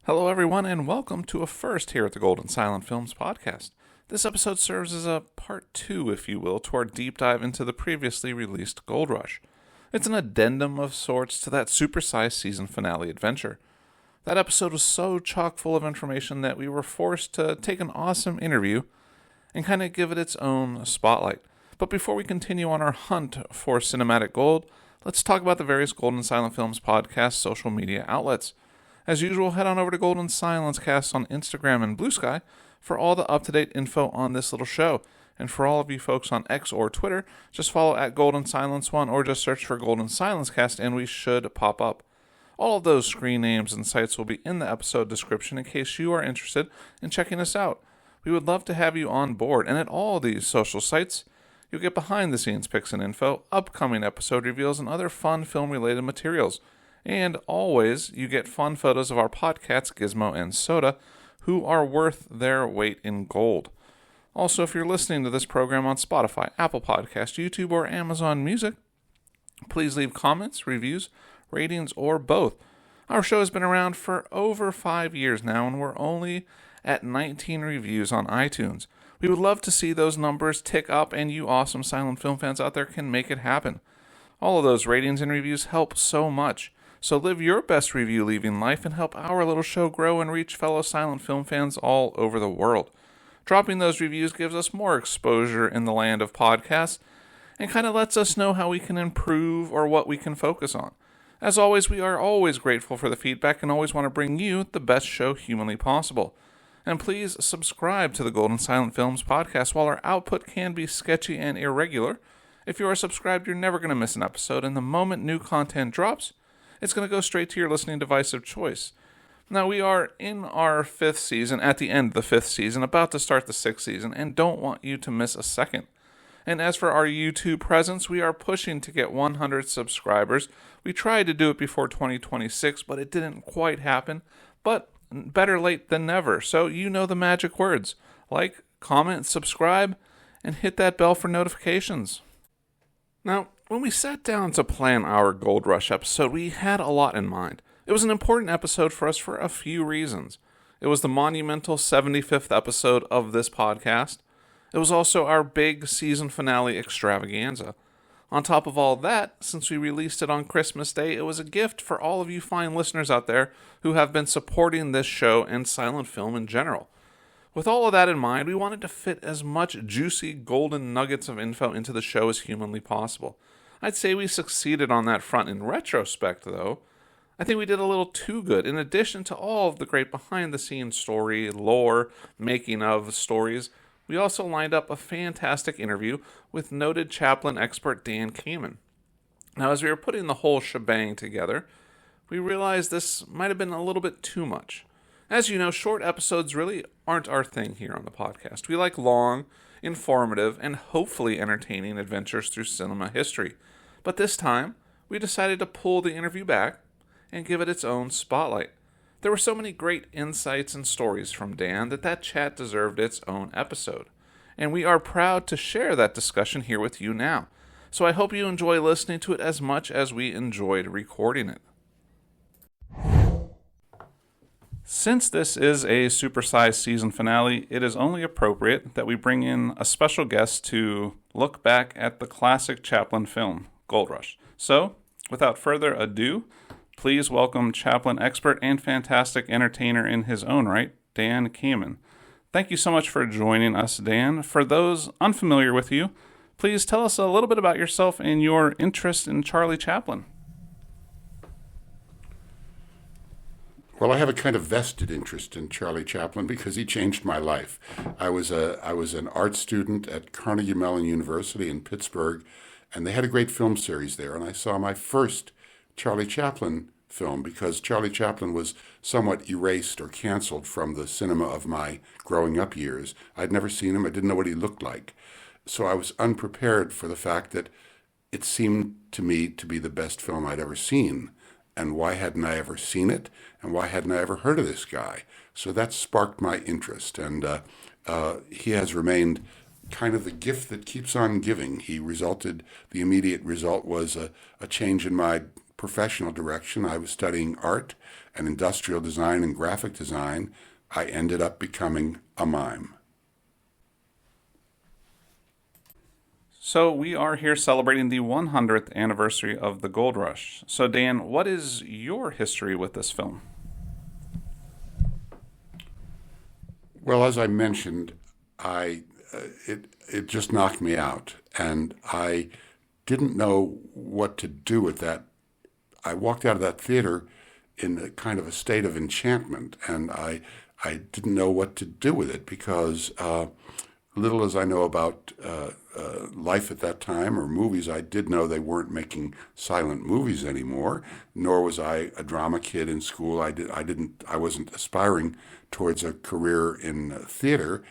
Hello, everyone, and welcome to a first here at the Golden Silent Films podcast. This episode serves as a part 2, if you will, to our deep dive into the previously released Gold Rush. It's an addendum of sorts to that supersized season finale adventure. That episode was so chock full of information that we were forced to take an awesome interview and kind of give it its own spotlight. But before we continue on our hunt for cinematic gold, let's talk about the various Golden Silent Films podcast social media outlets. As usual, head on over to Golden Silence Cast on Instagram and Bluesky for all the up-to-date info on this little show. And for all of you folks on X or Twitter, just follow at Golden Silence 1 or just search for Golden Silence Cast and we should pop up. All of those screen names and sites will be in the episode description in case you are interested in checking us out. We would love to have you on board, and at all these social sites, you'll get behind-the-scenes pics and info, upcoming episode reveals, and other fun film-related materials. And always, you get fun photos of our podcasts, Gizmo and Soda, who are worth their weight in gold. Also, if you're listening to this program on Spotify, Apple Podcasts, YouTube, or Amazon Music, please leave comments, reviews, ratings, or both. Our show has been around for over 5 years now, and we're only at 19 reviews on iTunes. We would love to see those numbers tick up, and you awesome silent film fans out there can make it happen. All of those ratings and reviews help so much. So live your best review-leaving life and help our little show grow and reach fellow silent film fans all over the world. Dropping those reviews gives us more exposure in the land of podcasts and kind of lets us know how we can improve or what we can focus on. As always, we are always grateful for the feedback and always want to bring you the best show humanly possible. And please subscribe to the Golden Silent Films podcast. While our output can be sketchy and irregular, if you are subscribed, you're never going to miss an episode, and the moment new content drops, it's going to go straight to your listening device of choice. Now, we are in our 5th season, at the end of the 5th season, about to start the 6th season, and don't want you to miss a second. And as for our YouTube presence, we are pushing to get 100 subscribers. We tried to do it before 2026, but it didn't quite happen. But better late than never. So you know the magic words. Like, comment, subscribe, and hit that bell for notifications. Now, when we sat down to plan our Gold Rush episode, we had a lot in mind. It was an important episode for us for a few reasons. It was the monumental 75th episode of this podcast. It was also our big season finale extravaganza. On top of all that, since we released it on Christmas Day, it was a gift for all of you fine listeners out there who have been supporting this show and silent film in general. With all of that in mind, we wanted to fit as much juicy golden nuggets of info into the show as humanly possible. I'd say we succeeded on that front in retrospect, though. I think we did a little too good. In addition to all of the great behind-the-scenes story, lore, making-of stories, we also lined up a fantastic interview with noted Chaplin expert Dan Kamin. Now, as we were putting the whole shebang together, we realized this might have been a little bit too much. As you know, short episodes really aren't our thing here on the podcast. We like long, informative, and hopefully entertaining adventures through cinema history. But this time, we decided to pull the interview back and give it its own spotlight. There were so many great insights and stories from Dan that chat deserved its own episode. And we are proud to share that discussion here with you now. So I hope you enjoy listening to it as much as we enjoyed recording it. Since this is a supersized season finale, it is only appropriate that we bring in a special guest to look back at the classic Chaplin film, Gold Rush. So, without further ado, please welcome Chaplin expert and fantastic entertainer in his own right, Dan Kamin. Thank you so much for joining us, Dan. For those unfamiliar with you, please tell us a little bit about yourself and your interest in Charlie Chaplin. Well, I have a kind of vested interest in Charlie Chaplin because he changed my life. I was an art student at Carnegie Mellon University in Pittsburgh, and they had a great film series there, and I saw my first Charlie Chaplin film because Charlie Chaplin was somewhat erased or canceled from the cinema of my growing up years. I'd never seen him. I didn't know what he looked like. So I was unprepared for the fact that it seemed to me to be the best film I'd ever seen. And why hadn't I ever seen it? And why hadn't I ever heard of this guy? So that sparked my interest. And he has remained kind of the gift that keeps on giving. The immediate result was a change in my professional direction. I was studying art and industrial design and graphic design. I ended up becoming a mime. So we are here celebrating the 100th anniversary of the Gold Rush. So Dan, what is your history with this film? Well, as I mentioned, it just knocked me out, and I didn't know what to do with that. I walked out of that theater in a kind of a state of enchantment, and I didn't know what to do with it because little as I know about life at that time or movies, I did know they weren't making silent movies anymore. Nor was I a drama kid in school. I wasn't aspiring towards a career in theater.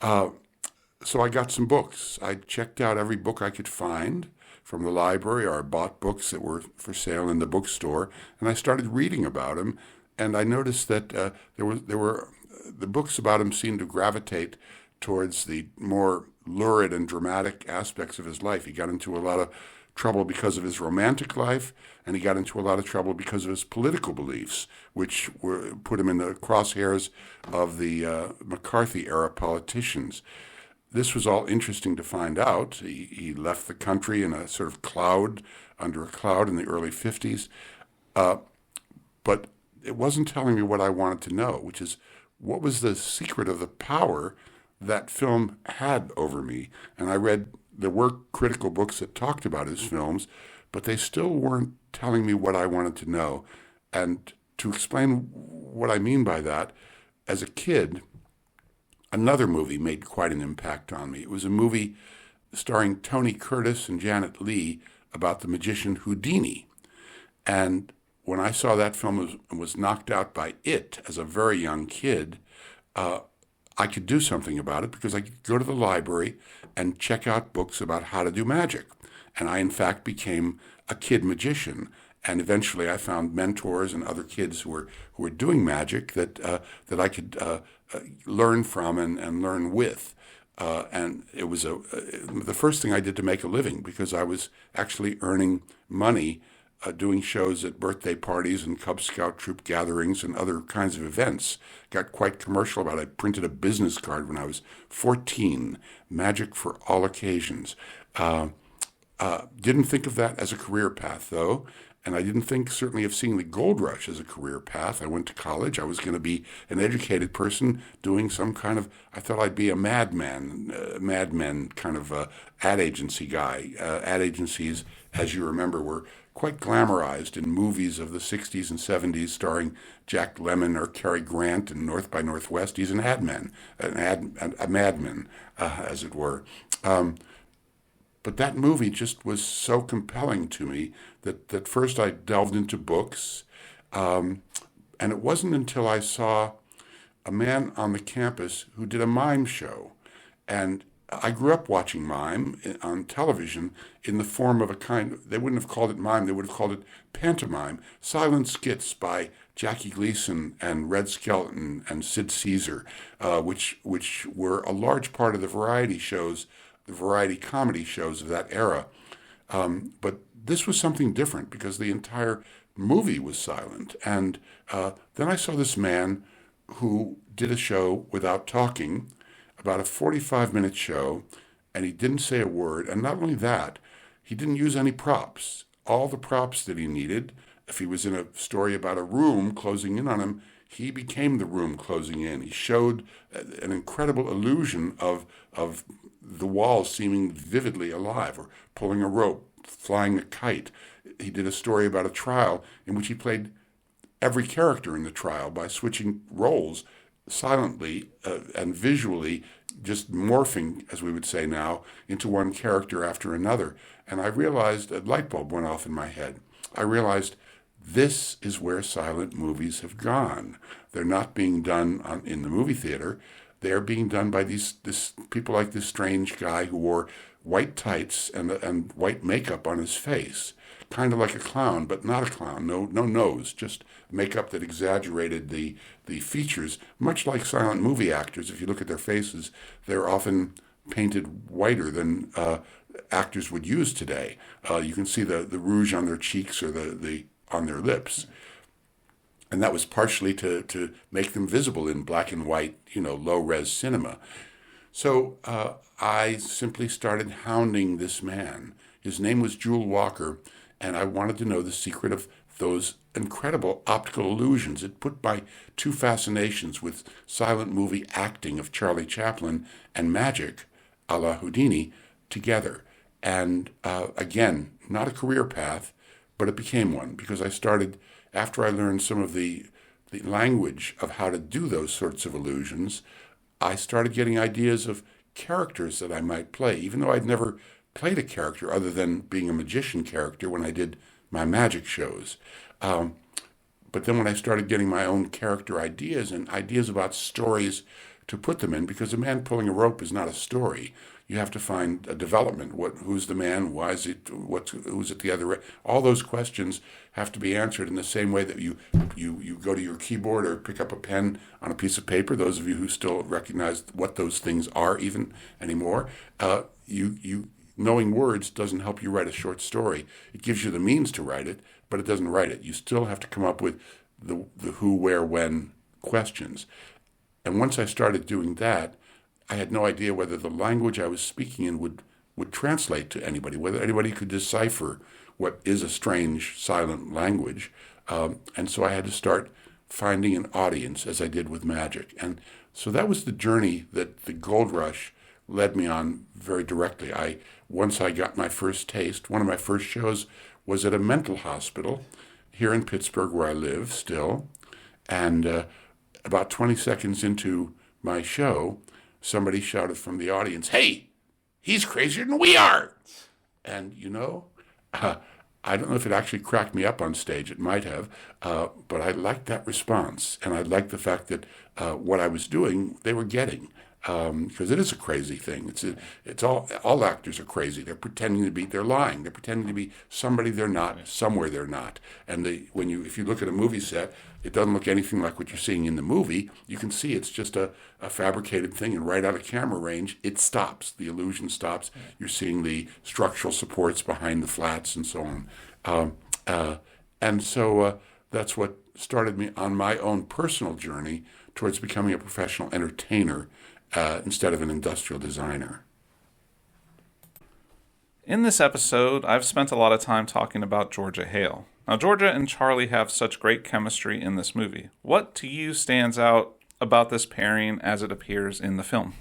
So I got some books. I checked out every book I could find from the library, or I bought books that were for sale in the bookstore, and I started reading about him. And I noticed that there were the books about him seemed to gravitate towards the more lurid and dramatic aspects of his life. He got into a lot of trouble because of his romantic life, and he got into a lot of trouble because of his political beliefs, which put him in the crosshairs of the McCarthy-era politicians. This was all interesting to find out. He left the country in a sort of cloud, under a cloud in the early 50s. But it wasn't telling me what I wanted to know, which is what was the secret of the power that film had over me. And there were critical books that talked about his films, but they still weren't telling me what I wanted to know. And to explain what I mean by that, as a kid, another movie made quite an impact on me. It was a movie starring Tony Curtis and Janet Leigh about the magician Houdini. And when I saw that film was knocked out by it as a very young kid, I could do something about it because I could go to the library and check out books about how to do magic. And I, in fact, became a kid magician. And eventually I found mentors and other kids who were doing magic that I could learn from and learn with. And it was the first thing I did to make a living, because I was actually earning money doing shows at birthday parties and Cub Scout troop gatherings and other kinds of events. Got quite commercial about it. I printed a business card when I was 14, magic for all occasions. Didn't think of that as a career path, though. And I didn't think certainly of seeing the Gold Rush as a career path. I went to college. I was going to be an educated person doing some kind of, I thought I'd be a madman kind of ad agency guy. Ad agencies, as you remember, were quite glamorized in movies of the 60s and 70s starring Jack Lemmon or Cary Grant in North by Northwest. He's an ad man, a madman, as it were. But that movie just was so compelling to me that first I delved into books. And it wasn't until I saw a man on the campus who did a mime show. And I grew up watching mime on television in the form of they wouldn't have called it mime, they would have called it pantomime, silent skits by Jackie Gleason and Red Skelton and Sid Caesar, which were a large part of the variety comedy shows of that era. But this was something different because the entire movie was silent. And then I saw this man who did a show without talking, about a 45-minute show, and he didn't say a word. And not only that, he didn't use any props. All the props that he needed, if he was in a story about a room closing in on him, he became the room closing in. He showed an incredible illusion of the walls seeming vividly alive, or pulling a rope, flying a kite. He did a story about a trial in which he played every character in the trial by switching roles silently and visually, just morphing, as we would say now, into one character after another. And I realized, a light bulb went off in my head. I realized this is where silent movies have gone. They're not being done in the movie theater. They're being done by these people like this strange guy who wore white tights and white makeup on his face, kind of like a clown, but not a clown. No nose, just makeup that exaggerated the features. Much like silent movie actors, if you look at their faces, they're often painted whiter than actors would use today. You can see the rouge on their cheeks or the on their lips. And that was partially to make them visible in black and white, low-res cinema. So I simply started hounding this man. His name was Jewel Walker, and I wanted to know the secret of those incredible optical illusions. It put my two fascinations with silent movie acting of Charlie Chaplin and magic, a la Houdini, together. And again, not a career path, but it became one because I started, after I learned some of the language of how to do those sorts of illusions, I started getting ideas of characters that I might play, even though I'd never played a character other than being a magician character when I did my magic shows. But then when I started getting my own character ideas and ideas about stories to put them in, because a man pulling a rope is not a story. You have to find a development. Who's the man? Why is it? Who's at the other end? All those questions have to be answered in the same way that you go to your keyboard or pick up a pen on a piece of paper. Those of you who still recognize what those things are even anymore, you knowing words doesn't help you write a short story. It gives you the means to write it, but it doesn't write it. You still have to come up with the who, where, when questions. And once I started doing that, I had no idea whether the language I was speaking in would translate to anybody, whether anybody could decipher what is a strange silent language. And so I had to start finding an audience, as I did with magic. And so that was the journey that the Gold Rush led me on very directly. Once I got my first taste, one of my first shows was at a mental hospital here in Pittsburgh, where I live still. And about 20 seconds into my show, somebody shouted from the audience, "Hey, he's crazier than we are." And, I don't know if it actually cracked me up on stage. It might have. But I liked that response. And I liked the fact that what I was doing, they were getting. Because it is a crazy thing. It's all actors are crazy. They're pretending to be, they're lying. They're pretending to be somebody they're not, somewhere they're not. And if you look at a movie set, it doesn't look anything like what you're seeing in the movie. You can see it's just a fabricated thing, and right out of camera range, it stops. The illusion stops. You're seeing the structural supports behind the flats and so on. And so that's what started me on my own personal journey towards becoming a professional entertainer instead of an industrial designer. In this episode, I've spent a lot of time talking about Georgia Hale. Now, Georgia and Charlie have such great chemistry in this movie. What to you stands out about this pairing as it appears in the film?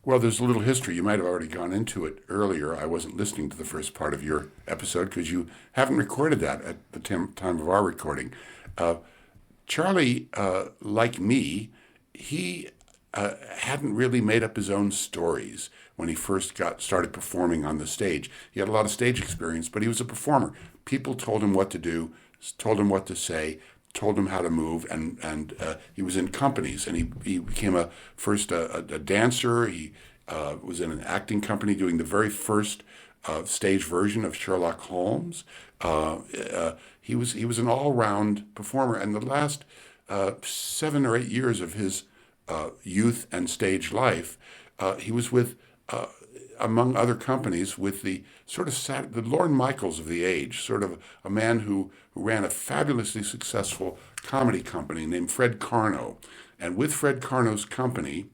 Well, there's a little history. You might have already gone into it earlier. I wasn't listening to the first part of your episode because you haven't recorded that at the time of our recording. Charlie, like me, he hadn't really made up his own stories when he first started performing on the stage. He had a lot of stage experience, but he was a performer. People told him what to do, told him what to say, told him how to move, and he was in companies, and he became first a dancer. He was in an acting company doing the very first stage version of Sherlock Holmes. He was an all-round performer, and the last 7 or 8 years of his youth and stage life, he was with, among other companies, with the sort of the Lorne Michaels of the age, sort of a man who ran a fabulously successful comedy company named Fred Carno. And with Fred Carno's company,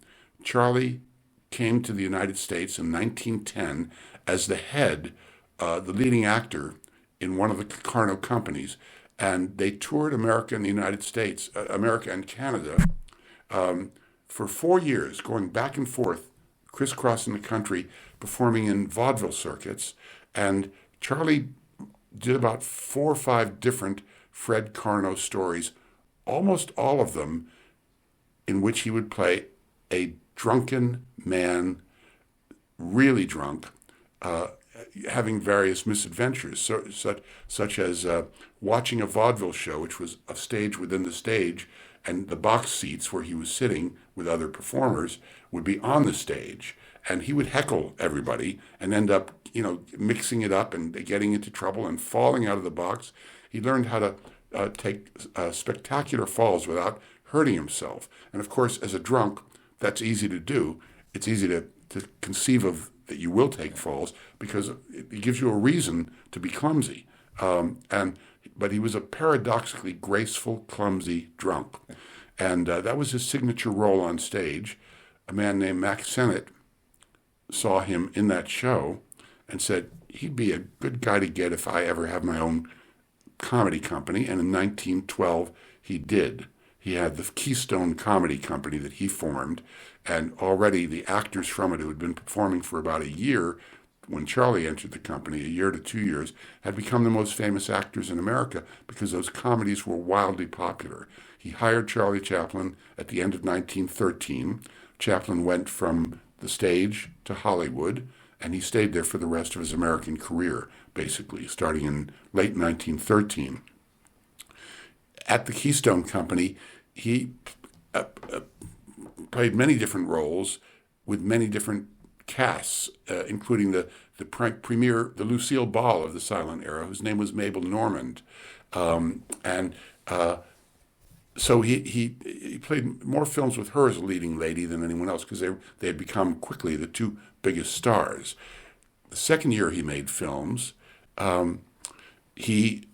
Charlie came to the United States in 1910 as the head, the leading actor in one of the Carno companies. And they toured America and the United States, America and Canada, for 4 years, going back and forth, crisscrossing the country, performing in vaudeville circuits. And Charlie did about 4 or 5 different Fred Carno stories, almost all of them in which he would play a drunken man, really drunk, having various misadventures, such as watching a vaudeville show, which was a stage within the stage, and the box seats where he was sitting with other performers would be on the stage, and he would heckle everybody and end up, mixing it up and getting into trouble and falling out of the box. He learned how to take spectacular falls without hurting himself. And of course, as a drunk, that's easy to do. It's easy to conceive of that you will take falls because it gives you a reason to be clumsy. But he was a paradoxically graceful, clumsy drunk. And that was his signature role on stage. A man named Max Sennett saw him in that show and said, he'd be a good guy to get if I ever have my own comedy company. And in 1912, he did. He had the Keystone Comedy Company that he formed, and already the actors from it who had been performing for about a year when Charlie entered the company, a year to 2 years, had become the most famous actors in America because those comedies were wildly popular. He hired Charlie Chaplin at the end of 1913. Chaplin went from the stage to Hollywood, and he stayed there for the rest of his American career, basically, starting in late 1913. At the Keystone Company, he played many different roles with many different casts, including the premier, the Lucille Ball of the silent era, whose name was Mabel Normand. So he played more films with her as a leading lady than anyone else because they had become quickly the two biggest stars. The second year he made films, he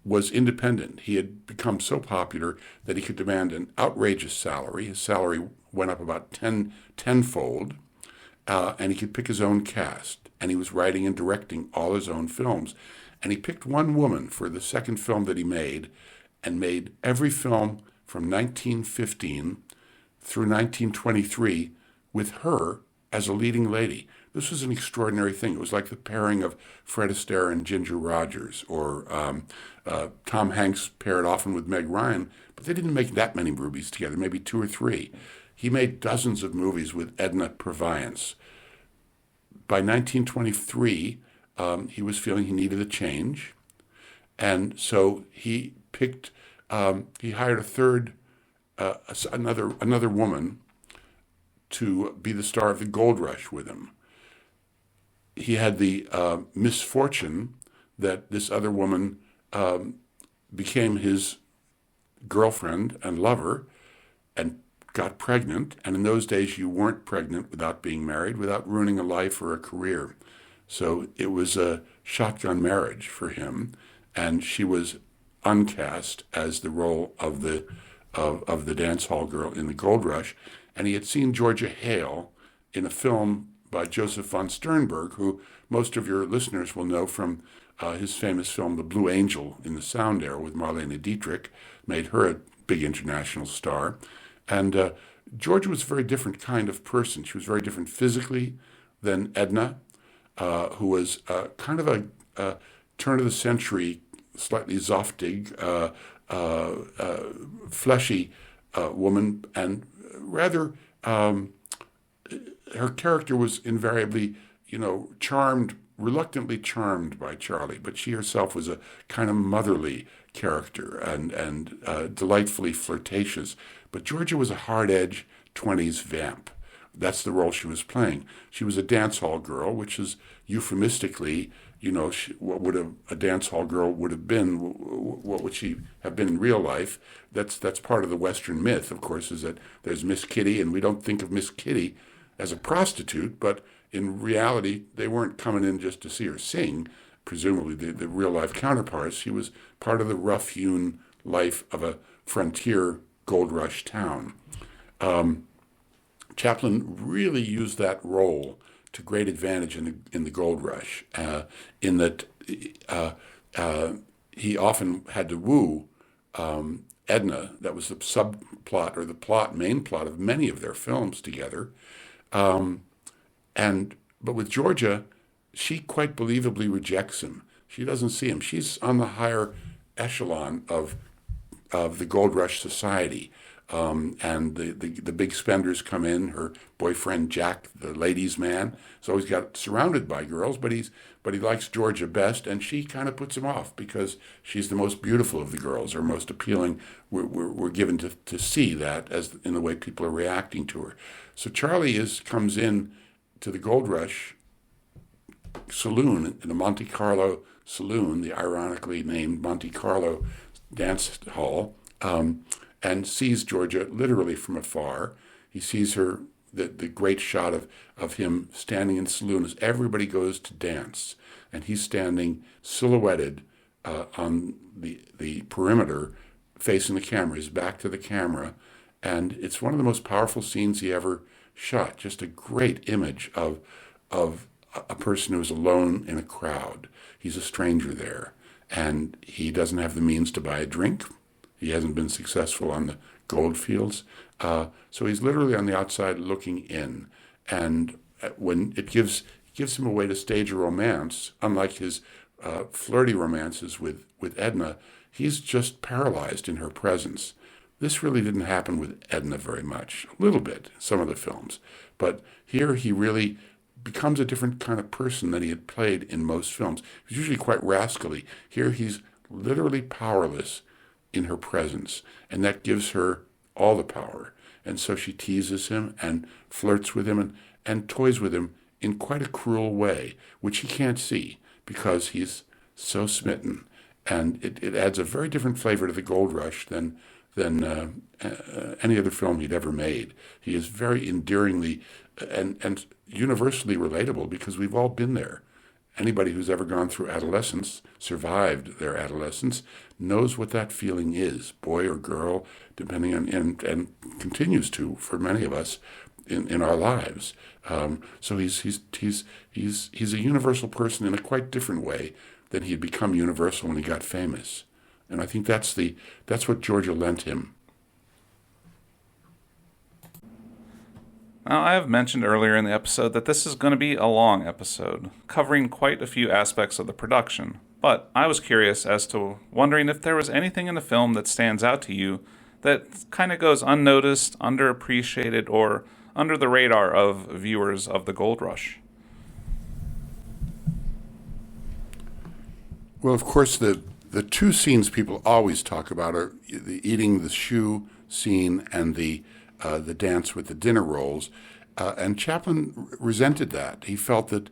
was independent. He had become so popular that he could demand an outrageous salary. His salary went up about tenfold, and he could pick his own cast. And he was writing and directing all his own films. And he picked one woman for the second film that he made, and made every film from 1915 through 1923 with her as a leading lady. This was an extraordinary thing. It was like the pairing of Fred Astaire and Ginger Rogers, or Tom Hanks paired often with Meg Ryan, but they didn't make that many movies together, maybe 2 or 3. He made dozens of movies with Edna Purviance. By 1923, he was feeling he needed a change, and so he hired another woman to be the star of the Gold Rush with him. He had the misfortune that this other woman became his girlfriend and lover and got pregnant. And in those days, you weren't pregnant without being married, without ruining a life or a career. So it was a shotgun marriage for him, and she was uncast as the role of the dance hall girl in the Gold Rush. And he had seen Georgia Hale in a film by Joseph von Sternberg, who most of your listeners will know from his famous film The Blue Angel in the Sound Era with Marlene Dietrich, made her a big international star. And Georgia was a very different kind of person. She was very different physically than Edna, who was kind of a turn-of-the-century, slightly zoftig, fleshy woman, and rather, her character was invariably, reluctantly charmed by Charlie, but she herself was a kind of motherly character and delightfully flirtatious. But Georgia was a hard-edged 20s vamp. That's the role she was playing. She was a dance hall girl, which is euphemistically, what would a dance hall girl would have been? What would she have been in real life? That's part of the Western myth, of course, is that there's Miss Kitty, and we don't think of Miss Kitty as a prostitute, but in reality, they weren't coming in just to see her sing. Presumably, the real-life counterparts. She was part of the rough-hewn life of a frontier gold rush town. Chaplin really used that role to great advantage in the Gold Rush, in that he often had to woo Edna. That was the subplot or the main plot of many of their films together. But with Georgia, she quite believably rejects him. She doesn't see him. She's on the higher echelon of the Gold Rush society. And the big spenders come in. Her boyfriend Jack, the ladies' man, has always got surrounded by girls, but he likes Georgia best, and she kind of puts him off because she's the most beautiful of the girls, or most appealing. We're given to see that as in the way people are reacting to her. So Charlie comes in to the Gold Rush saloon, in the Monte Carlo saloon, the ironically named Monte Carlo dance hall. and sees Georgia literally from afar. He sees her, the great shot of him standing in the saloon as everybody goes to dance, and he's standing silhouetted on the perimeter facing the camera, his back to the camera. And it's one of the most powerful scenes he ever shot. Just a great image of a person who is alone in a crowd. He's a stranger there, and he doesn't have the means to buy a drink. He hasn't been successful on the gold fields. So he's literally on the outside looking in. And when it gives him a way to stage a romance, unlike his flirty romances with Edna, he's just paralyzed in her presence. This really didn't happen with Edna very much. A little bit, some of the films. But here he really becomes a different kind of person than he had played in most films. He's usually quite rascally. Here he's literally powerless in her presence, and that gives her all the power. And so she teases him and flirts with him and toys with him in quite a cruel way, which he can't see because he's so smitten. And it adds a very different flavor to the Gold Rush than any other film he'd ever made. He is very endearingly and universally relatable because we've all been there. Anybody who's ever gone through adolescence, survived their adolescence, knows what that feeling is, boy or girl, depending on, and continues to for many of us in our lives. So he's a universal person in a quite different way than he had become universal when he got famous. And I think that's what Georgia lent him. Now, I have mentioned earlier in the episode that this is going to be a long episode, covering quite a few aspects of the production, but I was curious as to wondering if there was anything in the film that stands out to you that kind of goes unnoticed, underappreciated, or under the radar of viewers of the Gold Rush. Well, of course, the two scenes people always talk about are the eating the shoe scene and the dance with the dinner rolls, and Chaplin resented that. He felt that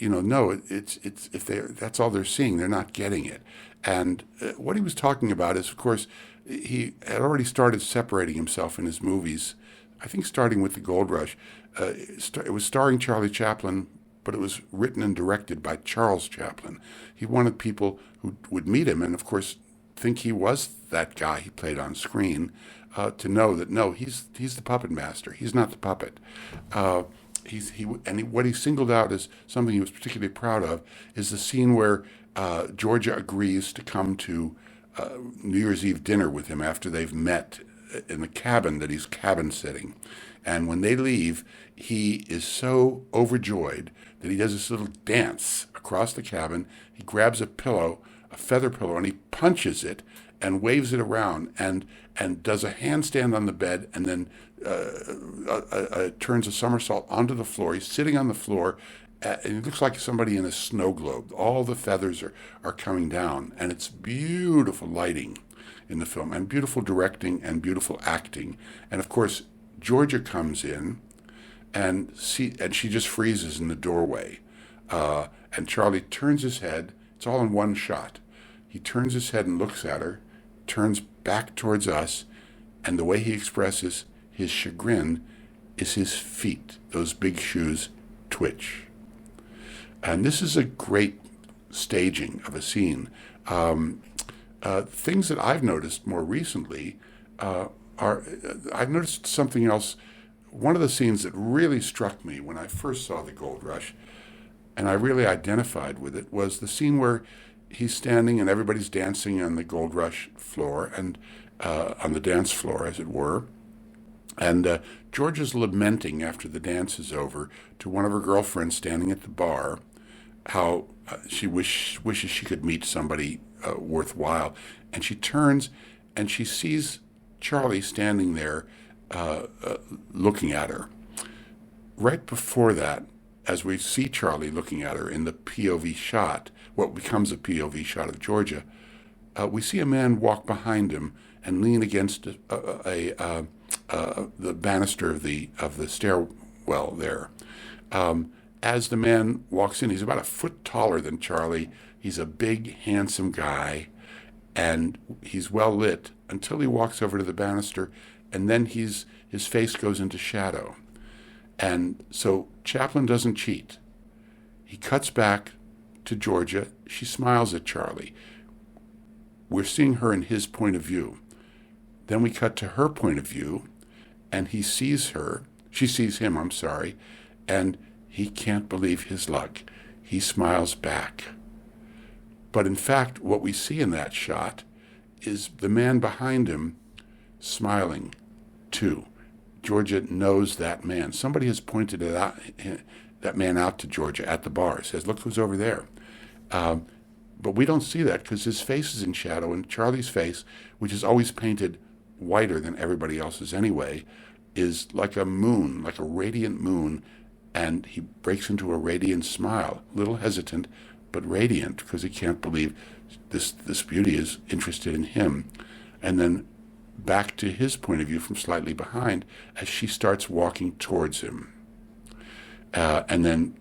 no, it's if that's all they're seeing, they're not getting it. And what he was talking about is, of course, he had already started separating himself in his movies. I think starting with the Gold Rush, it was starring Charlie Chaplin, but it was written and directed by Charles Chaplin. He wanted people who would meet him and, of course, think he was that guy he played on screen, to know that no, he's the puppet master. He's not the puppet. What he singled out as something he was particularly proud of is the scene where Georgia agrees to come to New Year's Eve dinner with him after they've met in the cabin that he's cabin sitting. And when they leave, he is so overjoyed that he does this little dance across the cabin. He grabs a pillow, a feather pillow, and he punches it and waves it around and does a handstand on the bed and then turns a somersault onto the floor. He's sitting on the floor, and it looks like somebody in a snow globe. All the feathers are coming down, and it's beautiful lighting in the film, and beautiful directing, and beautiful acting. And of course, Georgia comes in, and she just freezes in the doorway. And Charlie turns his head. It's all in one shot. He turns his head and looks at her, turns back towards us, and the way he expresses his chagrin is his feet, those big shoes, twitch. And this is a great staging of a scene. Things that I've noticed more recently I've noticed something else. One of the scenes that really struck me when I first saw the Gold Rush, and I really identified with it, was the scene where he's standing and everybody's dancing on the Gold Rush floor, and on the dance floor, as it were. And George is lamenting after the dance is over to one of her girlfriends standing at the bar how she wishes she could meet somebody worthwhile. And she turns and she sees Charlie standing there looking at her. Right before that, as we see Charlie looking at her in the POV shot, what becomes a POV shot of Georgia, we see a man walk behind him and lean against the banister of the stairwell there. As the man walks in, he's about a foot taller than Charlie. He's a big, handsome guy, and he's well lit until he walks over to the banister, and then his face goes into shadow. And so Chaplin doesn't cheat. He cuts back to Georgia. She smiles at Charlie. We're seeing her in his point of view. Then we cut to her point of view, and he sees her. She sees him, I'm sorry, and he can't believe his luck. He smiles back. But in fact, what we see in that shot is the man behind him smiling too. Georgia knows that man. Somebody has pointed that man out to Georgia at the bar. Says, look who's over there. But we don't see that because his face is in shadow, and Charlie's face, which is always painted whiter than everybody else's anyway, is like a moon, like a radiant moon, and he breaks into a radiant smile, a little hesitant, but radiant, because he can't believe this beauty is interested in him. And then back to his point of view from slightly behind as she starts walking towards him. And then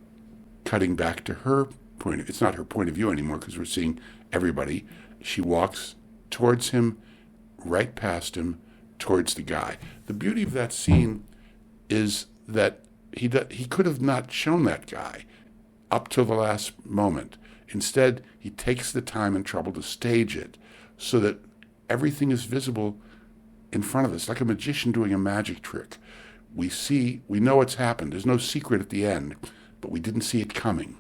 cutting back to her point of view. It's not her point of view anymore because we're seeing everybody. She walks towards him, right past him, towards the guy. The beauty of that scene is that he could have not shown that guy up till the last moment. Instead, he takes the time and trouble to stage it so that everything is visible in front of us, like a magician doing a magic trick. We know it's happened. There's no secret at the end, but we didn't see it coming.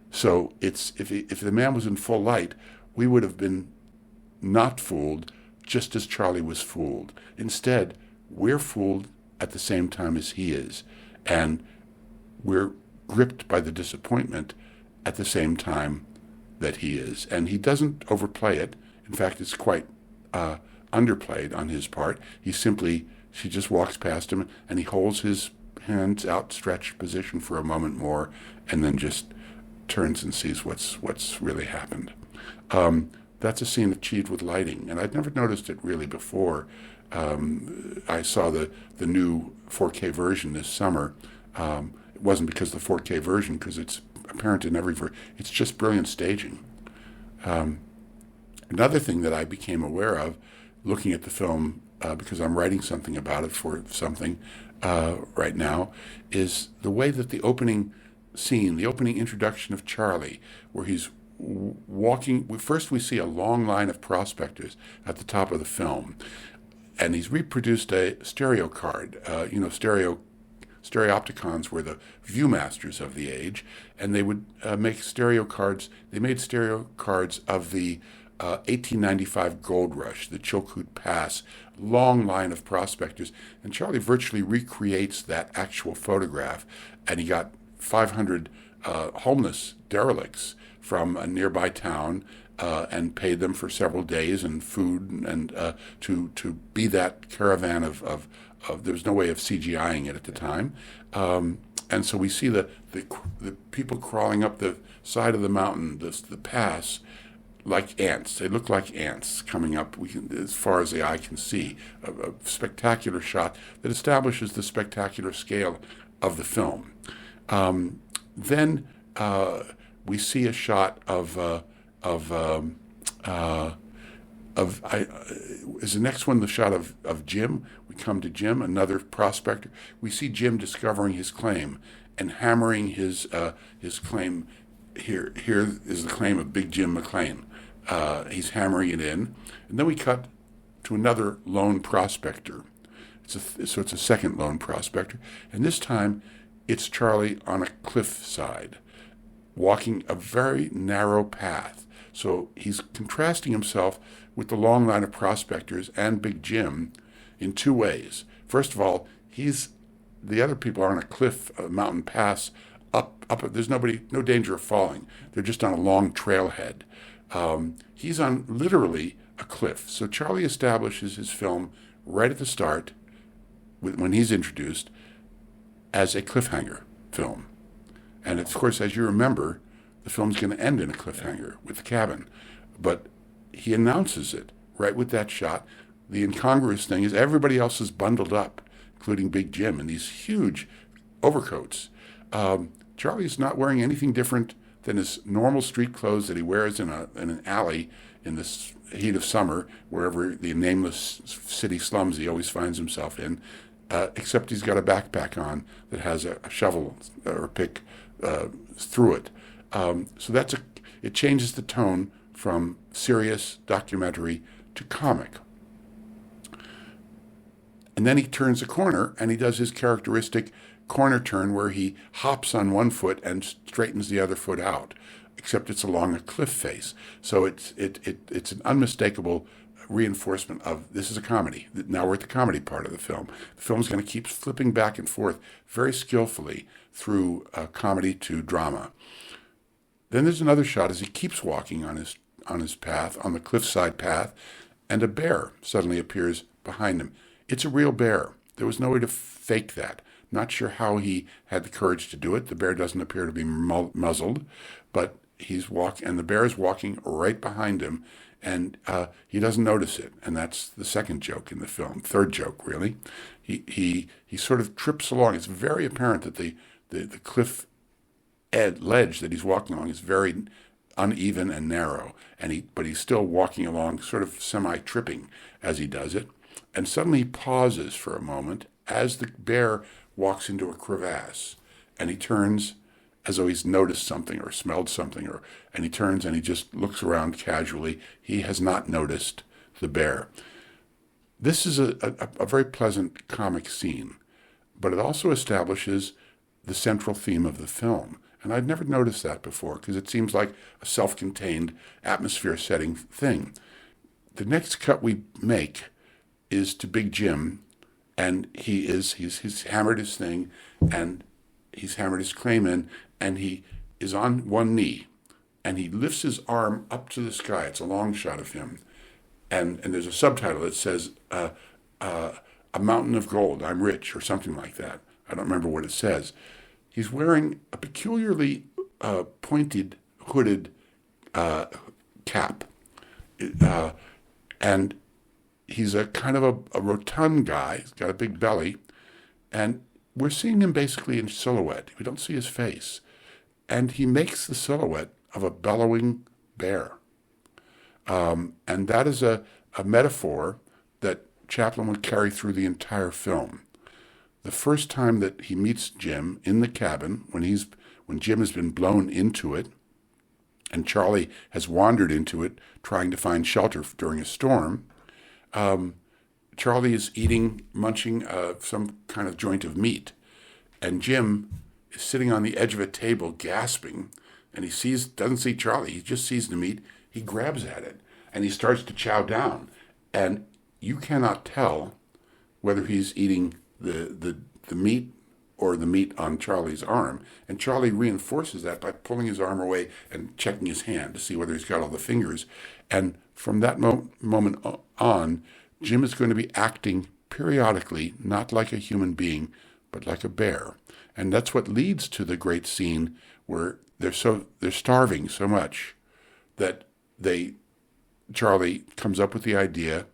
So if the man was in full light, we would have been not fooled just as Charlie was fooled. Instead, we're fooled at the same time as he is, and we're gripped by the disappointment at the same time that he is. And he doesn't overplay it. In fact, it's quite underplayed on his part. She just walks past him, and he holds his hands outstretched position for a moment more, and then just turns and sees what's really happened. That's a scene achieved with lighting, and I'd never noticed it really before. I saw the new 4K version this summer. It wasn't because of the 4K version, because it's apparent in every version. It's just brilliant staging. Another thing that I became aware of, looking at the film, because I'm writing something about it for something right now, is the way that the opening scene, the opening introduction of Charlie, where he's walking. First, we see a long line of prospectors at the top of the film, and he's reproduced a stereo card. Stereopticons were the viewmasters of the age, and they would make stereo cards. They made stereo cards of the 1895 gold rush, the Chilkoot Pass, long line of prospectors. And Charlie virtually recreates that actual photograph, and he got 500 homeless derelicts from a nearby town and paid them for several days and food and to be that caravan of there was no way of CGIing it at the time. And so we see the people crawling up the side of the mountain, the pass, like ants. They look like ants coming up as far as the eye can see. A spectacular shot that establishes the spectacular scale of the film. Then we see a shot is the next one the shot of Jim? We come to Jim, another prospector. We see Jim discovering his claim and hammering his claim. Here is the claim of Big Jim McLean. He's hammering it in, and then we cut to another lone prospector. So it's a second lone prospector, and this time it's Charlie on a cliffside, walking a very narrow path. So he's contrasting himself with the long line of prospectors and Big Jim in two ways. First of all, the other people are on a cliff, a mountain pass, up. There's no danger of falling. They're just on a long trailhead. He's on literally a cliff. So Charlie establishes his film right at the start, when he's introduced, as a cliffhanger film. And of course, as you remember, the film's going to end in a cliffhanger with the cabin. But he announces it right with that shot. The incongruous thing is everybody else is bundled up, including Big Jim, in these huge overcoats. Charlie's not wearing anything different than his normal street clothes that he wears in an alley in this heat of summer, wherever the nameless city slums he always finds himself in, except he's got a backpack on that has a shovel or a pick through it. So it changes the tone from serious documentary to comic. And then he turns a corner and he does his characteristic corner turn where he hops on one foot and straightens the other foot out, except it's along a cliff face. So it's an unmistakable reinforcement of this is a comedy. Now we're at the comedy part of the film. The film's going to keep flipping back and forth very skillfully through comedy to drama. Then there's another shot as he keeps walking on his path, on the cliffside path, and a bear suddenly appears behind him. It's a real bear. There was no way to fake that. Not sure how he had the courage to do it. The bear doesn't appear to be muzzled, but and the bear is walking right behind him, and he doesn't notice it. And that's the second joke in the film, third joke really. He sort of trips along. It's very apparent that the cliff ledge that he's walking along is very uneven and narrow, but he's still walking along, sort of semi-tripping as he does it. And suddenly he pauses for a moment as the bear walks into a crevasse, and he turns as though he's noticed something or smelled something, and he turns and he just looks around casually. He has not noticed the bear. This is a very pleasant comic scene, but it also establishes the central theme of the film. And I'd never noticed that before because it seems like a self-contained atmosphere-setting thing. The next cut we make is to Big Jim, and he's hammered his thing, and he's hammered his claim in, and he is on one knee, and he lifts his arm up to the sky. It's a long shot of him, and there's a subtitle that says, "A mountain of gold, I'm rich," or something like that. I don't remember what it says. He's wearing a peculiarly pointed, hooded cap, and he's a kind of a rotund guy. He's got a big belly, and we're seeing him basically in silhouette. We don't see his face, and he makes the silhouette of a bellowing bear, and that is a metaphor that Chaplin would carry through the entire film. The first time that he meets Jim in the cabin, when Jim has been blown into it, and Charlie has wandered into it trying to find shelter during a storm, Charlie is munching some kind of joint of meat, and Jim is sitting on the edge of a table gasping, and he doesn't see Charlie, he just sees the meat, he grabs at it, and he starts to chow down, and you cannot tell whether he's eating the meat or the meat on Charlie's arm. And Charlie reinforces that by pulling his arm away and checking his hand to see whether he's got all the fingers. And from that moment on, Jim is going to be acting periodically, not like a human being, but like a bear. And that's what leads to the great scene where they're starving so much that Charlie comes up with the idea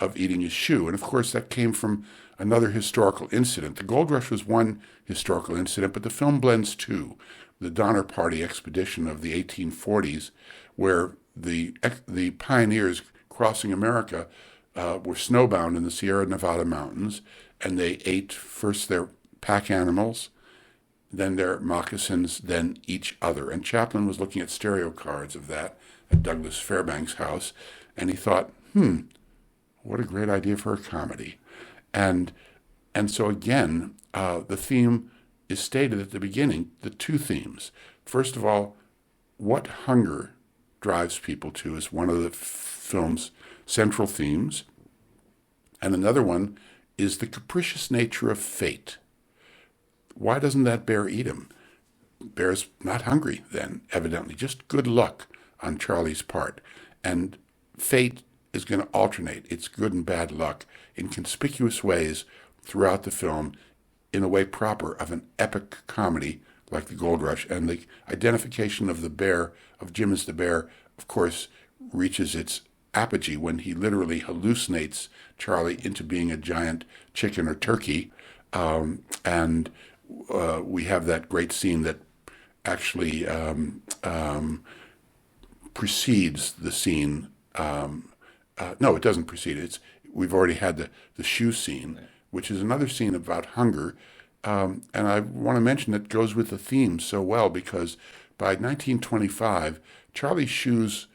of eating his shoe. And of course that came from another historical incident. The Gold Rush was one historical incident, but the film blends two. The Donner Party expedition of the 1840s, where the pioneers crossing America were snowbound in the Sierra Nevada mountains, and they ate first their pack animals, then their moccasins, then each other. And Chaplin was looking at stereo cards of that at Douglas Fairbanks' house, and he thought, what a great idea for a comedy. And so again, the theme is stated at the beginning, the two themes. First of all, what hunger drives people to is one of the film's central themes. And another one is the capricious nature of fate. Why doesn't that bear eat him? Bear's not hungry then, evidently. Just good luck on Charlie's part. And fate is going to alternate its good and bad luck in conspicuous ways throughout the film in a way proper of an epic comedy like The Gold Rush. And the identification of the bear, of Jim as the bear, of course, reaches its apogee when he literally hallucinates Charlie into being a giant chicken or turkey. And we have that great scene that actually precedes the scene No, it doesn't precede it. We've already had the shoe scene, which is another scene about hunger. And I want to mention it goes with the theme so well because by 1925, Charlie's Shoes,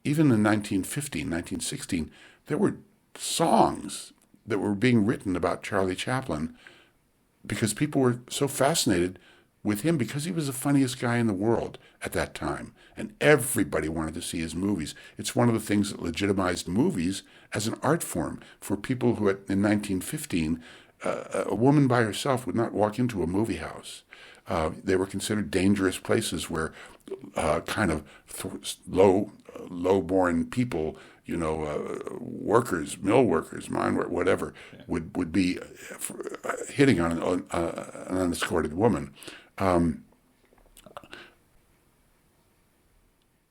even in 1915, 1916, there were songs that were being written about Charlie Chaplin because people were so fascinated with him because he was the funniest guy in the world at that time. And everybody wanted to see his movies. It's one of the things that legitimized movies as an art form for people who, in 1915, a woman by herself would not walk into a movie house. They were considered dangerous places where kind of low-born people, workers, mill workers, mine, whatever, would be hitting on an unescorted woman.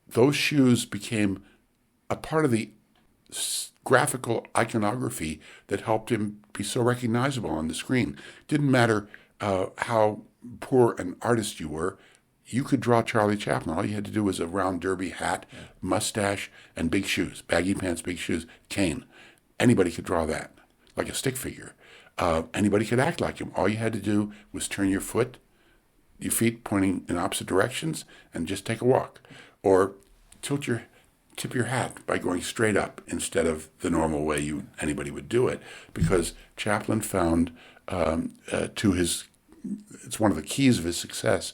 Those shoes became a part of the graphical iconography that helped him be so recognizable on the screen. Didn't matter how poor an artist you were, you could draw Charlie Chaplin. All you had to do was a round derby hat, mustache, and big shoes, baggy pants, big shoes, cane. Anybody could draw that, like a stick figure. Anybody could act like him. All you had to do was turn your feet pointing in opposite directions, and just take a walk. Or tip your hat by going straight up instead of the normal way anybody would do it, because Chaplin found it's one of the keys of his success,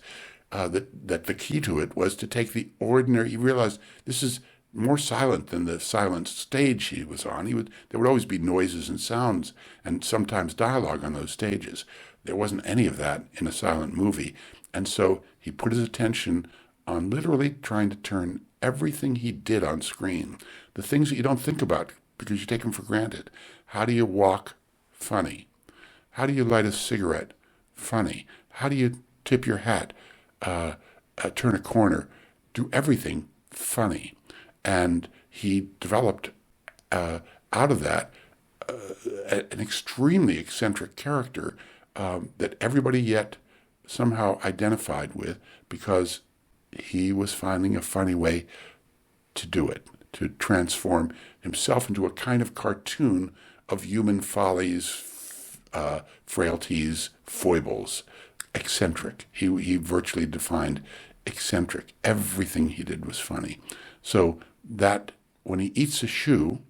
that the key to it was to take the ordinary. He realized this is more silent than the silent stage he was on. There would always be noises and sounds and sometimes dialogue on those stages. There wasn't any of that in a silent movie. And so he put his attention on literally trying to turn everything he did on screen, the things that you don't think about because you take them for granted. How do you walk? Funny. How do you light a cigarette? Funny. How do you tip your hat? Turn a corner? Do everything funny. And he developed out of that an extremely eccentric character that everybody yet somehow identified with, because he was finding a funny way to do it, to transform himself into a kind of cartoon of human follies, frailties, foibles. Eccentric. He virtually defined eccentric. Everything he did was funny. So that when he eats a shoe,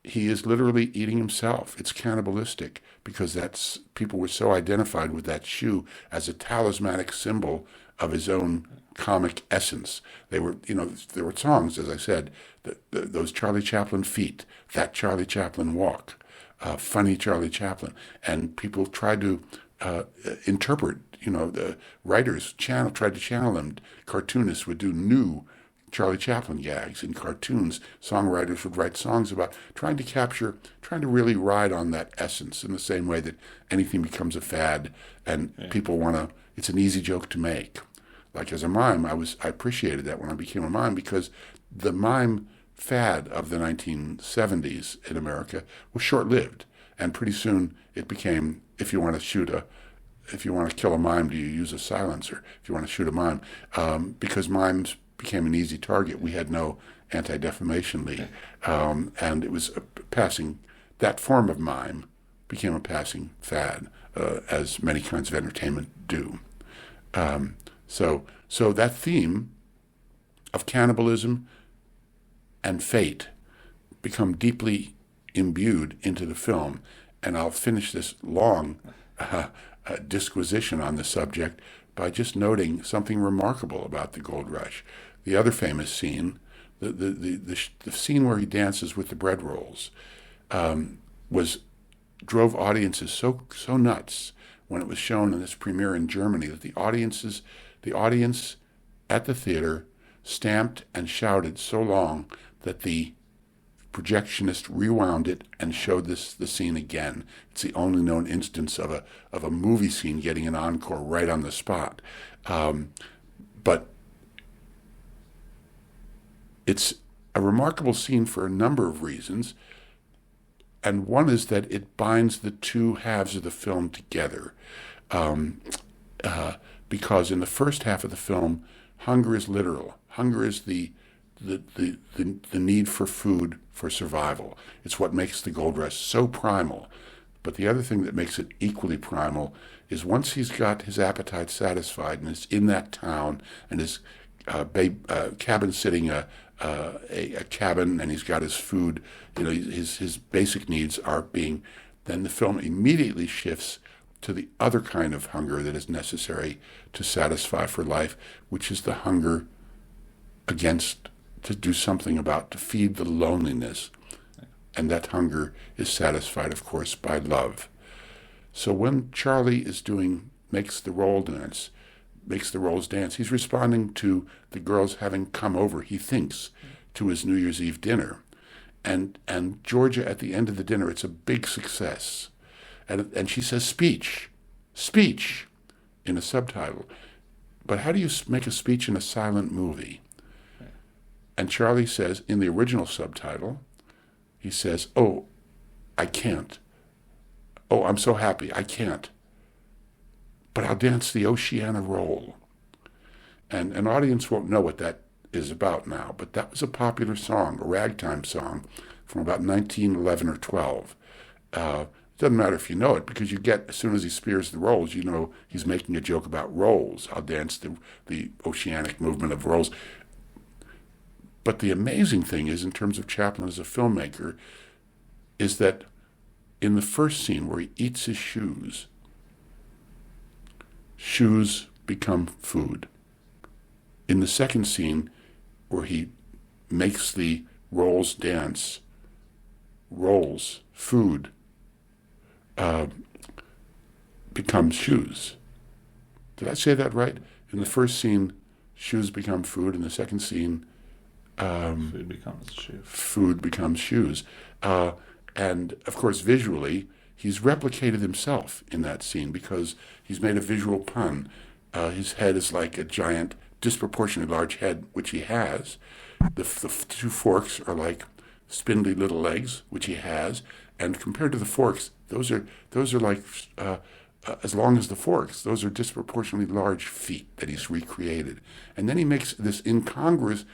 he is literally eating himself. It's cannibalistic, because people were so identified with that shoe as a talismanic symbol of his own comic essence. There were songs, as I said, those Charlie Chaplin feet, that Charlie Chaplin walk, funny Charlie Chaplin, and people tried to interpret. The writers tried to channel them. Cartoonists would do new Charlie Chaplin gags in cartoons. Songwriters would write songs about trying to really ride on that essence, in the same way that anything becomes a fad and people it's an easy joke to make. Like as a mime, I appreciated that when I became a mime, because the mime fad of the 1970s in America was short-lived, and pretty soon it became, if you want to kill a mime, do you use a silencer? If you want to shoot a mime, because mimes became an easy target. We had no Anti-Defamation League, and it was that form of mime became a passing fad, as many kinds of entertainment do. So that theme of cannibalism and fate become deeply imbued into the film, and I'll finish this long disquisition on the subject by just noting something remarkable about the Gold Rush. The other famous scene, the scene where he dances with the bread rolls, drove audiences so nuts when it was shown in this premiere in Germany, that the audience at the theater stamped and shouted so long that the projectionist rewound it and showed the scene again. It's the only known instance of a movie scene getting an encore right on the spot. But it's a remarkable scene for a number of reasons, and one is that it binds the two halves of the film together. Because in the first half of the film, hunger is literal. Hunger is the the need for food for survival. It's what makes the gold rush so primal. But the other thing that makes it equally primal is once he's got his appetite satisfied and is in that town and his cabin sitting a cabin and he's got his food, his basic needs are being, then the film immediately shifts to the other kind of hunger that is necessary to satisfy for life, which is the hunger to do something about, to feed the loneliness. And that hunger is satisfied, of course, by love. So when Charlie makes the rolls dance, he's responding to the girls having come over, he thinks, to his New Year's Eve dinner. And Georgia, at the end of the dinner, it's a big success. And she says, speech, in a subtitle. But how do you make a speech in a silent movie? And Charlie says, in the original subtitle, he says, oh, I can't. Oh, I'm so happy, I can't. But I'll dance the Oceana Roll. And an audience won't know what that is about now, but that was a popular song, a ragtime song from about 1911 or 12. It doesn't matter if you know it, because you get, as soon as he spears the rolls, you know he's making a joke about rolls. I'll dance the oceanic movement of rolls. But the amazing thing is, in terms of Chaplin as a filmmaker, is that in the first scene where he eats his shoes become food. In the second scene where he makes the rolls dance, food, becomes shoes. Did I say that right? In the first scene, shoes become food. In the second scene, food becomes shoes. Food becomes shoes. And, of course, visually, he's replicated himself in that scene because he's made a visual pun. His head is like a giant, disproportionately large head, which he has. The two forks are like spindly little legs, which he has. And compared to the forks, those are like, as long as the forks, those are disproportionately large feet that he's recreated. And then he makes this incongruous,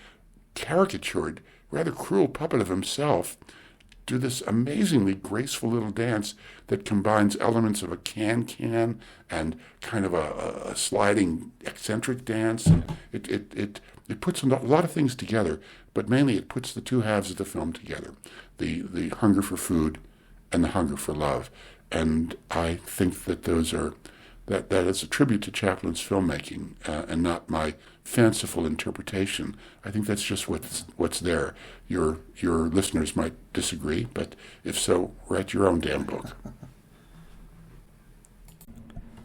caricatured, rather cruel puppet of himself do this amazingly graceful little dance that combines elements of a can and kind of a sliding eccentric dance. And it puts a lot of things together, but mainly it puts the two halves of the film together, the hunger for food and the hunger for love. And I think that that is a tribute to Chaplin's filmmaking and not my fanciful interpretation. I think that's just what's there. Your listeners might disagree, but if so, write your own damn book.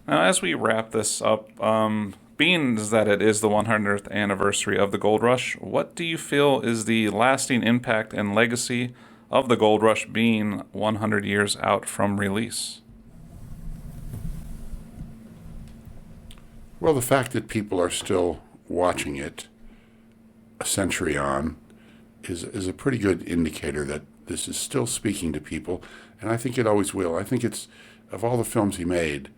Now, as we wrap this up, being that it is the 100th anniversary of the Gold Rush, what do you feel is the lasting impact and legacy of the Gold Rush being 100 years out from release? Well, the fact that people are still watching it a century on is a pretty good indicator that this is still speaking to people, and I think it always will. I think it's, of all the films he made,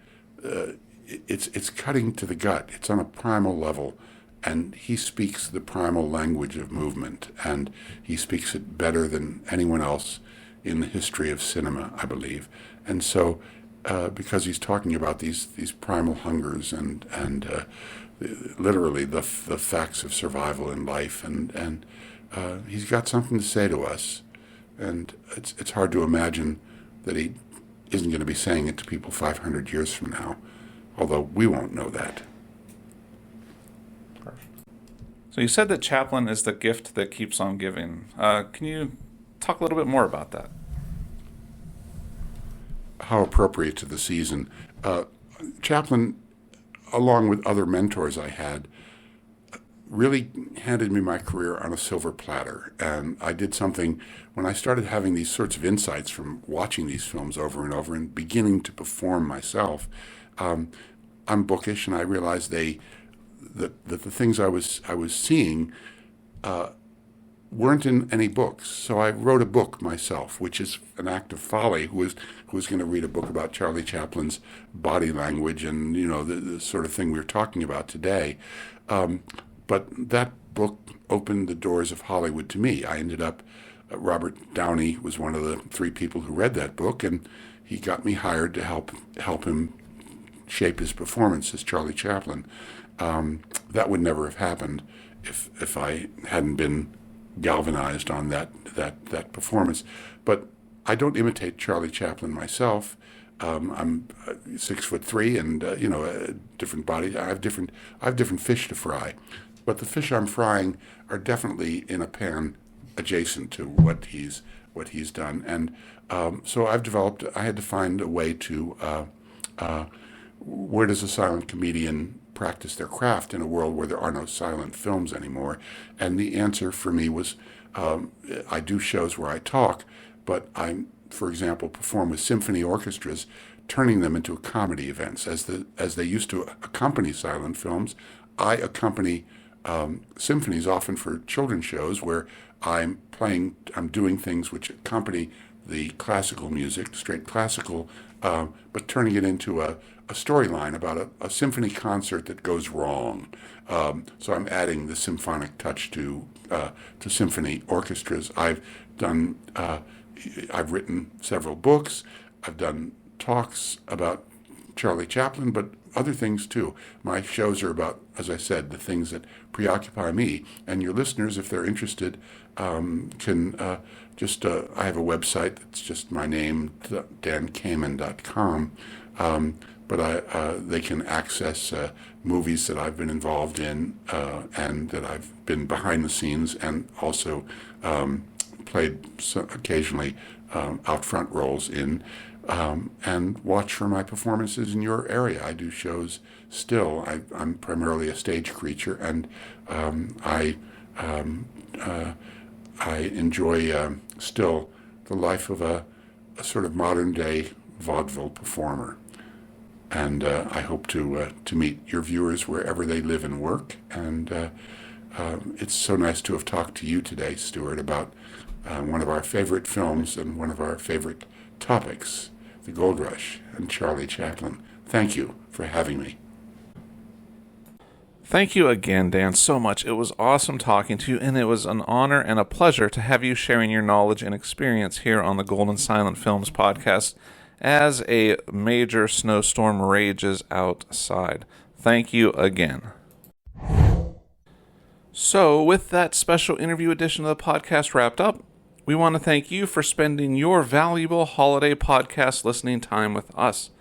it's cutting to the gut. It's on a primal level, and he speaks the primal language of movement, and he speaks it better than anyone else in the history of cinema, I believe. And so, because he's talking about these primal hungers and literally the facts of survival in life, and he's got something to say to us, and it's hard to imagine that he isn't going to be saying it to people 500 years from now, although we won't know that. Perfect. So you said that Chaplin is the gift that keeps on giving. Can you talk a little bit more about that? How appropriate to the season. Chaplin, along with other mentors I had, really handed me my career on a silver platter. And I did something when I started having these sorts of insights from watching these films over and over and beginning to perform myself. I'm bookish, and I realized that the things I was seeing weren't in any books. So I wrote a book myself, which is an act of folly. Who was going to read a book about Charlie Chaplin's body language and the sort of thing we're talking about today? But that book opened the doors of Hollywood to me. I ended up, Robert Downey was one of the 3 people who read that book, and he got me hired to help him shape his performance as Charlie Chaplin. That would never have happened if I hadn't been galvanized on that performance. But I don't imitate Charlie Chaplin myself. I'm 6'3" and a different body. I have different fish to fry, but the fish I'm frying are definitely in a pan adjacent to what he's done. And so I had to find a way to where does a silent comedian practice their craft in a world where there are no silent films anymore? And the answer for me was I do shows where I talk, but I, for example, perform with symphony orchestras, turning them into comedy events. As they used to accompany silent films, I accompany symphonies often for children's shows where I'm doing things which accompany the classical music, straight classical, but turning it into a storyline about a symphony concert that goes wrong. So I'm adding the symphonic touch to symphony orchestras. I've written several books. I've done talks about Charlie Chaplin, but other things too. My shows are about, as I said, the things that preoccupy me. And your listeners, if they're interested, can I have a website that's just my name, dankamin.com. But they can access movies that I've been involved in and that I've been behind the scenes and also played occasionally out front roles in, and watch for my performances in your area. I do shows still. I'm primarily a stage creature, and I enjoy still the life of a sort of modern day vaudeville performer. And I hope to meet your viewers wherever they live and work. And it's so nice to have talked to you today, Stuart, about one of our favorite films and one of our favorite topics, the Gold Rush and Charlie Chaplin. Thank you for having me. Thank you again, Dan, so much. It was awesome talking to you, and it was an honor and a pleasure to have you sharing your knowledge and experience here on the Golden Silent Films podcast as a major snowstorm rages outside. Thank you again. So, with that special interview edition of the podcast wrapped up, we want to thank you for spending your valuable holiday podcast listening time with us.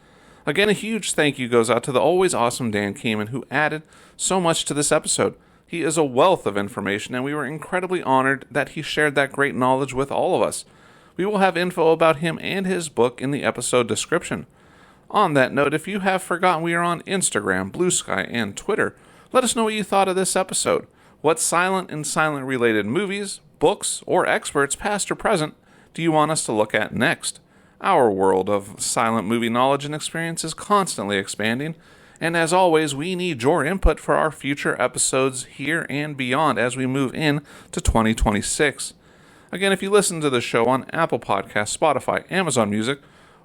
Again, a huge thank you goes out to the always awesome Dan Kamin, who added so much to this episode. He is a wealth of information, and we were incredibly honored that he shared that great knowledge with all of us. We will have info about him and his book in the episode description. On that note, if you have forgotten, we are on Instagram, Bluesky, and Twitter. Let us know what you thought of this episode. What silent and silent-related movies, books, or experts, past or present, do you want us to look at next? Our world of silent movie knowledge and experience is constantly expanding, and as always, we need your input for our future episodes here and beyond as we move in to 2026. Again, if you listen to the show on Apple Podcasts, Spotify, Amazon Music,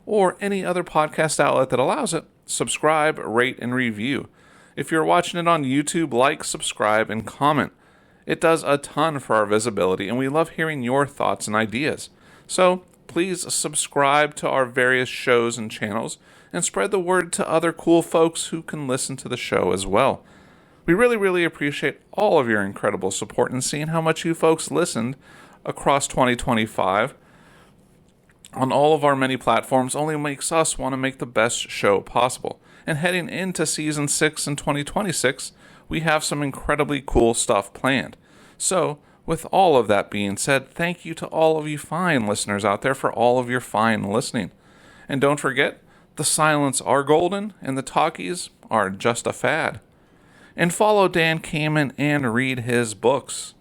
or any other podcast outlet that allows it, subscribe, rate, and review. If you're watching it on YouTube, like, subscribe, and comment. It does a ton for our visibility, and we love hearing your thoughts and ideas. So, please subscribe to our various shows and channels, and spread the word to other cool folks who can listen to the show as well. We really, really appreciate all of your incredible support and seeing how much you folks listened across 2025 on all of our many platforms only makes us want to make the best show possible. And heading into Season 6 in 2026, we have some incredibly cool stuff planned. So, with all of that being said, thank you to all of you fine listeners out there for all of your fine listening. And don't forget, the silents are golden and the talkies are just a fad. And follow Dan Kamin and read his books.